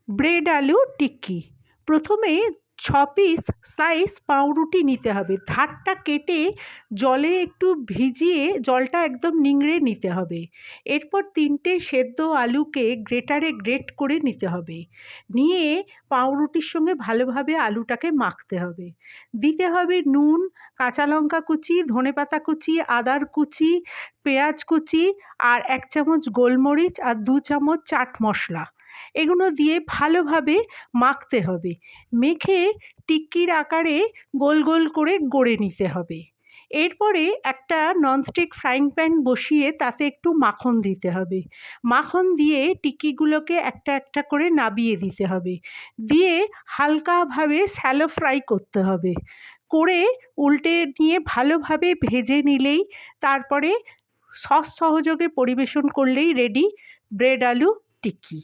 Bread আলু টিক্কি। প্রথমে 6 piece size পাউরুটি নিতে হবে, ধারটা কেটে জলে একটু ভিজিয়ে জলটা একদম নিংড়ে নিতে হবে। এরপর 3টে সেদ্ধ আলুকে গ্রেটারে গ্রেট করে নিতে হবে, নিয়ে পাউরুটির সঙ্গে ভালোভাবে আলুটাকে মাখতে হবে। দিতে হবে নুন, কাঁচা লঙ্কা কুচি, ধনেপাতা কুচি, আদার কুচি, পেঁয়াজ কুচি, আর 1 চামচ গোলমরিচ আর 2 চামচ চাট মশলা। এগুলো দিয়ে ভালোভাবে মাখতে হবে। মেখে টিক্কির আকারে গোল গোল করে গড়ে নিতে হবে। এরপরে একটা ননস্টিক ফ্রাইং প্যান বসিয়ে তাতে একটু মাখন দিতে হবে। মাখন দিয়ে টিক্কিগুলোকে একটা একটা করে নাবিয়ে দিতে হবে, দিয়ে হালকাভাবে শ্যালো ফ্রাই করতে হবে। করে উল্টে নিয়ে ভালোভাবে ভেজে নিলেই তারপরে সস সহযোগে পরিবেশন করলেই রেডি ব্রেড আলু টিক্কি।